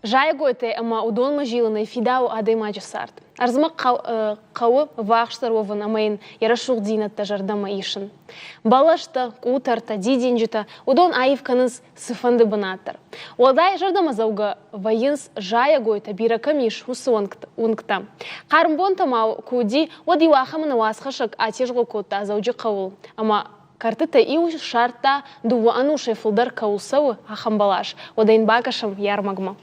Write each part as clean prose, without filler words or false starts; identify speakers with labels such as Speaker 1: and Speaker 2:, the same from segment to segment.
Speaker 1: жайгойте ама удон мажиланы фидау адаймачы сарт. Арзмақ қауы вағыштар овын амайын ярашуқ динатта жардама ишін. Балашта, кутарта, диденжіта удон айывканыз сыфанды бынаттыр. Одай жардама зауға вайынс жайгойте биракамиш хусы оңқта. Қарымбон тамау куди оди уақамына уасқашық атежғо котта зауджы қауыл. Ама картыта иу шарта дуа ануше фулдар каулсауы ахамбалаш. Одайн бакашым ярмагма.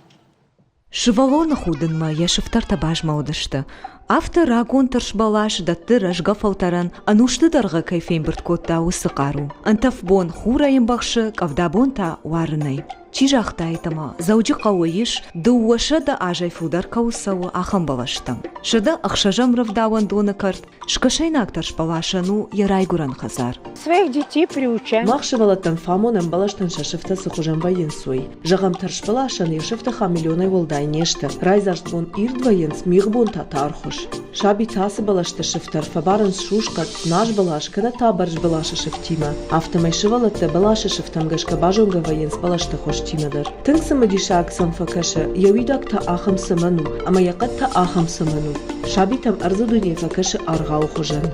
Speaker 2: Шывалона худынма яшыфтарта бажма одышты. Автор рагон таршбалаш датты рашга фалтаран анушты дарга кайфейн бірткотта усы қару. Антафбон хурайын бақшы кавдабон та уарынай. Чижақта айтама, зауджы қауы еш, дуаша да ажай фудар каусауы ахам балаштым. Шыда ақшажам равдауан доны карт, шкашайнак таршбалашану ярайгуран хазар.
Speaker 3: Своих детей приучаем.
Speaker 4: Махшывалаттан фамонам балаштан шашыфта сықужан байын суй. Жағам таршбалашан ешыфта хамиллионай волдай нешті. Райзаштбон ирдвайын смиғбон татархуш. Шаби тасы балашты шыфтар, фабарын шушкат, наш балаш, кана табарж балаша шыфтима. Автомай шывалатта балаша шыфтам гашка бажонга вайынс балашты хоштимадыр. Тыңсымы дишак самфакаша, явидак та ахам саману, ама яқат та ахам саману. Шаби там арзудуне факаша аргау хужан.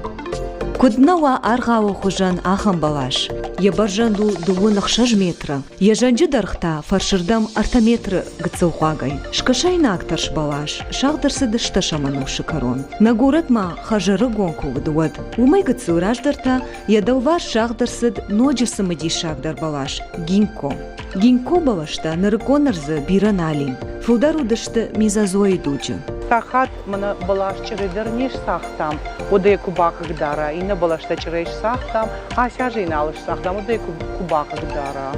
Speaker 2: Куднава аргау хужан ахам балаш. Ебаржанду дуынық 6 метра. Ежанжы дархта фаршырдам артаметры гыцылғагай. Шкашайнак тарш балаш, шағдырсы дышта шаману шикарон. Нагуратма хажары гонку выдуад. Умай гыцылраждарта ядалвар шағдырсыд ноджысы мадишагдар балаш. Гинко. Гинко балашта нарыконарзы биранали. Фулдару дышты мизазои дуджы.
Speaker 3: Тахат мына балаш чырыдырнеш сахтам, одай кубаках дара, и на балашта чырыш сахтам, а сяжи налыш сахтам, одай кубаках дара.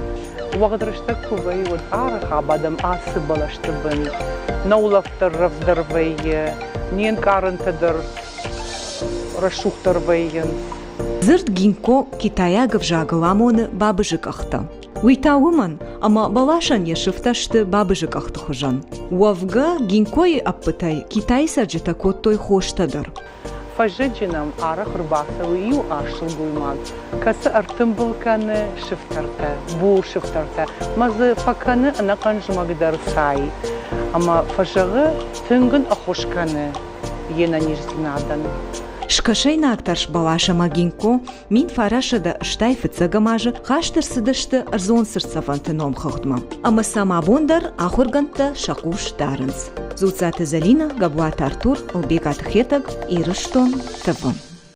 Speaker 3: Уағдырышта кубай, вот арыха бадам асы балашты бін, наулафтар равдарвайы, нен карынтадар рашухтарвайын.
Speaker 2: Зырт гинко Китая гавжагыламоны бабыжык ахта. Уйтауыман, ама балашан ешыфташты бабыжык ахты хужан. Уавга гинкой аппытай Китай сарджыта коттой хоштадар.
Speaker 3: Фажыджинам арах рыбасавы ию ашыл гуйман. Касы артым былканы шыфтарта, бу шыфтарта. Мазы факаны анакан жмагдар сай. Ама фажығы түнгін ахошканы ена нижзинадан.
Speaker 2: Шкашайнак тарш балаша магинко, мин фарашада штайфы цагамажы, хаштырсыдышты арзон сырцавантыном хохтма. Ама сама бондар ахурганта шакуш дарынс. Зуцаты Залина, Габуат Артур, Албегат Хетаг, Ирыштон, Таван.